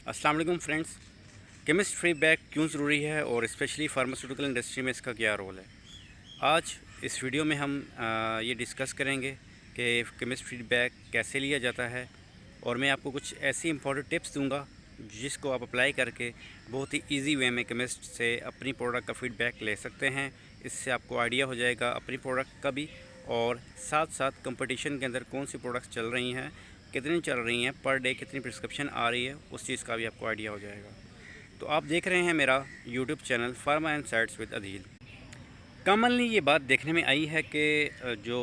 अस्सलाम वालेकुम friends. Chemist feedback क्यों ज़रूरी है और स्पेशली फार्मास्यूटिकल इंडस्ट्री में इसका क्या रोल है। आज इस वीडियो में हम ये डिस्कस करेंगे कि केमिस्ट फीडबैक कैसे लिया जाता है, और मैं आपको कुछ ऐसी इंपॉर्टेंट टिप्स दूंगा जिसको आप अप्लाई करके बहुत ही इजी वे में केमिस्ट से अपनी प्रोडक्ट का फीडबैक ले सकते हैं। इससे आपको आइडिया हो जाएगा अपनी प्रोडक्ट का भी, और साथ साथ कंपटीशन के अंदर कौन सी प्रोडक्ट्स चल रही हैं, कितनी चल रही हैं, पर डे कितनी प्रिस्क्रिप्शन आ रही है, उस चीज़ का भी आपको आइडिया हो जाएगा। तो आप देख रहे हैं मेरा YouTube channel pharma insights with Adeel. Commonly ये बात देखने में आई है कि जो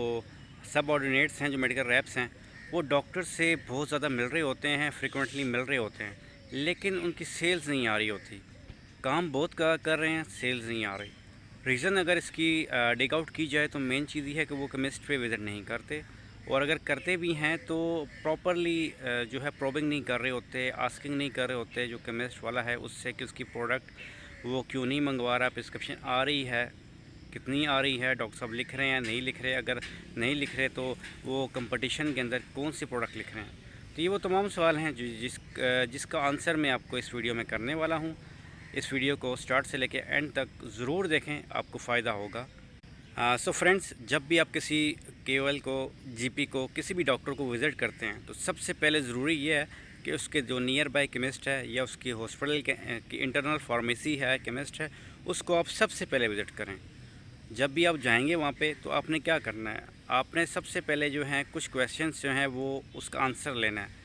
सब ऑर्डिनेट्स हैं, जो मेडिकल रैप्स हैं, वो डॉक्टर से बहुत ज़्यादा मिल रहे होते हैं, फ्रिक्वेंटली मिल रहे होते हैं, लेकिन उनकी सेल्स नहीं आ रही होती। काम बहुत कर रहे हैं, सेल्स नहीं आ रही। रीज़न अगर इसकी डिग आउट की जाए तो मेन चीज़ ये है कि वो केमिस्ट पे विज़िट नहीं करते, और अगर करते भी हैं तो प्रॉपरली जो है प्रोबिंग नहीं कर रहे होते, आस्किंग नहीं कर रहे होते जो केमिस्ट वाला है उससे कि उसकी प्रोडक्ट वो क्यों नहीं मंगवा रहा, प्रिस्क्रिप्शन आ रही है, कितनी आ रही है, डॉक्टर साहब लिख रहे हैं नहीं लिख रहे, अगर नहीं लिख रहे तो वो कंपटीशन के अंदर कौन सी प्रोडक्ट लिख रहे हैं। तो ये वो तमाम सवाल हैं जिसका आंसर मैं आपको इस वीडियो में करने वाला हूँ। इस वीडियो को स्टार्ट से लेकर एंड तक ज़रूर देखें, आपको फ़ायदा होगा। सो फ्रेंड्स, जब भी आप किसी केओएल को, जीपी को, किसी भी डॉक्टर को विज़िट करते हैं तो सबसे पहले ज़रूरी ये है कि उसके जो नियर बाय केमिस्ट है या उसकी हॉस्पिटल की इंटरनल फार्मेसी है, केमिस्ट है, उसको आप सबसे पहले विज़िट करें। जब भी आप जाएंगे वहाँ पे तो आपने क्या करना है, आपने सबसे पहले जो है कुछ क्वेश्चंस जो हैं वो उसका आंसर लेना है।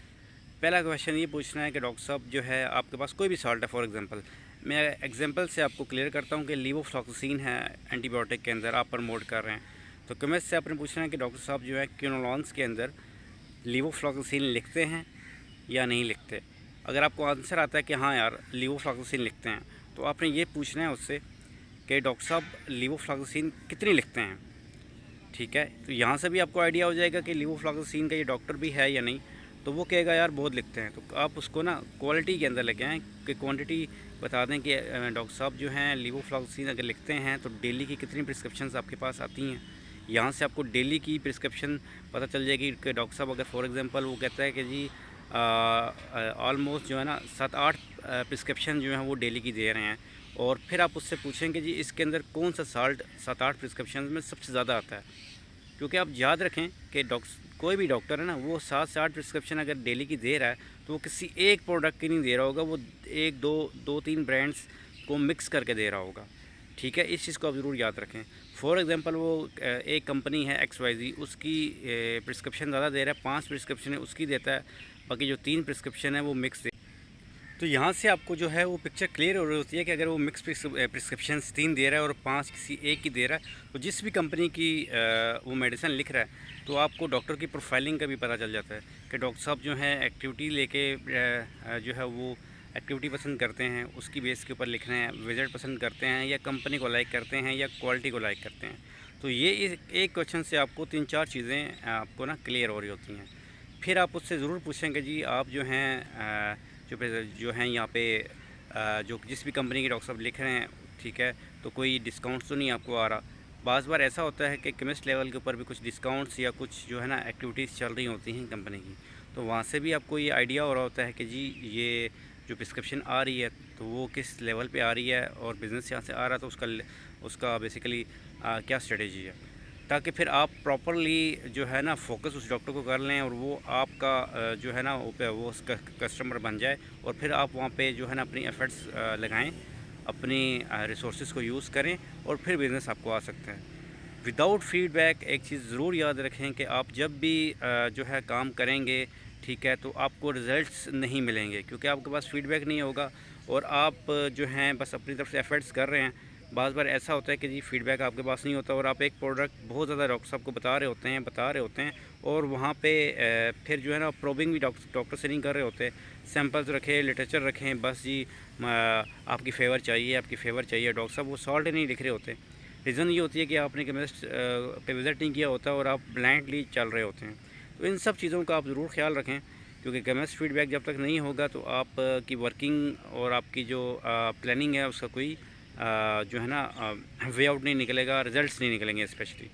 पहला क्वेश्चन ये पूछना है कि डॉक्टर साहब जो है आपके पास कोई भी सॉल्ट है, फॉर एग्जांपल मैं एग्जांपल से आपको क्लियर करता हूँ कि लीवोफ्लॉक्सीन है एंटीबायोटिक के अंदर आप प्रमोट कर रहे हैं, तो केमिस्ट से आपने पूछना है कि डॉक्टर साहब जो है क्विनोलॉन्स के अंदर लीवोफ्लॉक्सीन लिखते हैं या नहीं लिखते। अगर आपको आंसर आता है कि हाँ यार लीवोफ्लॉक्सीन लिखते हैं, तो आपने ये पूछना है उससे कि डॉक्टर साहब लीवोफ्लॉक्सीन कितनी लिखते हैं। ठीक है, तो यहाँ से भी आपको आइडिया हो जाएगा कि लीवोफ्लॉक्सीन का ये डॉक्टर भी है या नहीं। तो वो कहेगा यार बहुत लिखते हैं, तो आप उसको ना क्वालिटी के अंदर लेके आएँ कि क्वांटिटी बता दें कि डॉक्टर साहब जो हैं लीवोफ्लॉक्सीन अगर लिखते हैं तो डेली की कितनी प्रिस्क्रिप्शंस आपके पास आती हैं। यहाँ से आपको डेली की प्रिस्क्रिप्शन पता चल जाएगी कि डॉक्टर साहब अगर फॉर एग्जांपल वो कहता है कि जी ऑलमोस्ट जो है ना 7-8 प्रिस्क्रिप्शन जो हैं वो डेली की दे रहे हैं, और फिर आप उससे पूछेंगे जी इसके अंदर कौन सा साल्ट 7-8 प्रिस्क्रिप्शन में सबसे ज़्यादा आता है। क्योंकि आप याद रखें कि कोई भी डॉक्टर है ना, वो 7 से 8 प्रिस्क्रिप्शन अगर डेली की दे रहा है तो वो किसी एक प्रोडक्ट की नहीं दे रहा होगा, वो एक दो तीन ब्रांड्स को मिक्स करके दे रहा होगा। ठीक है, इस चीज़ को आप ज़रूर याद रखें। फॉर एग्जांपल वो एक कंपनी है XYZ, उसकी प्रिस्क्रिप्शन ज़्यादा दे रहा है, 5 प्रिस्क्रिप्शन है उसकी देता है, बाकी जो 3 प्रिस्क्रिप्शन है वो मिक्स। तो यहाँ से आपको जो है वो पिक्चर क्लियर हो रही होती है कि अगर वो मिक्स प्रिस्क्रिप्शंस 3 दे रहा है और 5 किसी एक की दे रहा है, तो जिस भी कंपनी की वो मेडिसिन लिख रहा है तो आपको डॉक्टर की प्रोफाइलिंग का भी पता चल जाता है कि डॉक्टर साहब जो हैं एक्टिविटी लेके जो है वो एक्टिविटी पसंद करते हैं, उसकी बेस के ऊपर लिख रहे हैं, विजिट पसंद करते हैं, या कंपनी को लाइक करते हैं, या क्वालिटी को लाइक करते हैं। तो ये एक क्वेश्चन से आपको 3-4 चीज़ें आपको ना क्लियर हो रही होती हैं। फिर आप उससे ज़रूर पूछेंगे जी आप जो हैं जो हैं यहाँ पे जो जिस भी कंपनी के डॉक्टर साहब लिख रहे हैं, ठीक है, तो कोई डिस्काउंट्स तो नहीं आपको आ रहा। बाज़ बार ऐसा होता है कि केमिस्ट लेवल के ऊपर भी कुछ डिस्काउंट्स या कुछ जो है ना एक्टिविटीज़ चल रही होती हैं कंपनी की, तो वहाँ से भी आपको ये आइडिया हो रहा होता है कि जी ये जो प्रिस्क्रिप्शन आ रही है तो वो किस लेवल पे आ रही है, और बिज़नेस यहाँ से आ रहा है तो उसका बेसिकली क्या स्ट्रेटेजी है, ताकि फिर आप प्रॉपरली जो है ना फोकस उस डॉक्टर को कर लें और वो आपका जो है ना वो उसका कस्टमर बन जाए, और फिर आप वहाँ पे जो है ना अपनी एफ़र्ट्स लगाएं, अपनी रिसोर्सेज को यूज़ करें, और फिर बिज़नेस आपको आ सकता है। विदाउट फीडबैक एक चीज़ ज़रूर याद रखें कि आप जब भी जो है काम करेंगे, ठीक है, तो आपको रिज़ल्ट्स नहीं मिलेंगे क्योंकि आपके पास फीडबैक नहीं होगा, और आप जो हैं बस अपनी तरफ से एफ़र्ट्स कर रहे हैं। बार बार ऐसा होता है कि जी फीडबैक आपके पास नहीं होता और आप एक प्रोडक्ट बहुत ज़्यादा डॉक्टर साहब को बता रहे होते हैं, और वहाँ पे फिर जो है ना प्रोबिंग भी डॉक्टर से नहीं कर रहे होते। सैंपल्स रखें, लिटरेचर रखें, बस जी आपकी फ़ेवर चाहिए, डॉक्टर साहब वो सॉल्ट नहीं लिख रहे होते। रीज़न ये होती है कि आपने केमिस्ट पे विज़िट नहीं किया होता और आप ब्लाइंडली चल रहे होते हैं। तो इन सब चीज़ों का आप ज़रूर ख्याल रखें, क्योंकि केमिस्ट फीडबैक जब तक नहीं होगा तो आप की वर्किंग और आपकी जो प्लानिंग है उसका कोई जो है ना वे आउट नहीं निकलेगा, रिज़ल्ट्स नहीं निकलेंगे स्पेशली।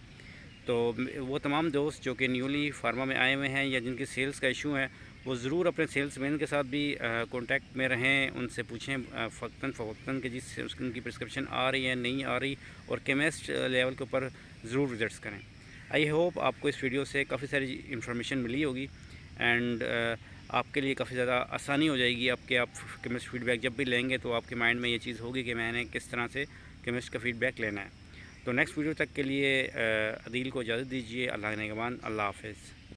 तो वो तमाम दोस्त जो कि न्यूली फार्मा में आए हुए हैं या जिनकी सेल्स का इशू है, वो ज़रूर अपने सेल्समैन के साथ भी कांटेक्ट में रहें, उनसे पूछें फ़वक्तन कि जिससे उनकी प्रिस्क्रिप्शन आ रही है नहीं आ रही, और केमिस्ट लेवल के ऊपर ज़रूर विजिट्स करें। आई होप आपको इस वीडियो से काफ़ी सारी इंफॉर्मेशन मिली होगी एंड आपके लिए काफ़ी ज़्यादा आसानी हो जाएगी। आप केमिस्ट फीडबैक जब भी लेंगे तो आपके माइंड में ये चीज़ होगी कि मैंने किस तरह से केमिस्ट का फ़ीडबैक लेना है। तो नेक्स्ट वीडियो तक के लिए अदील को इजाज़त दीजिए। अल्लाह के निगहबान। अल्लाह हाफ़िज़।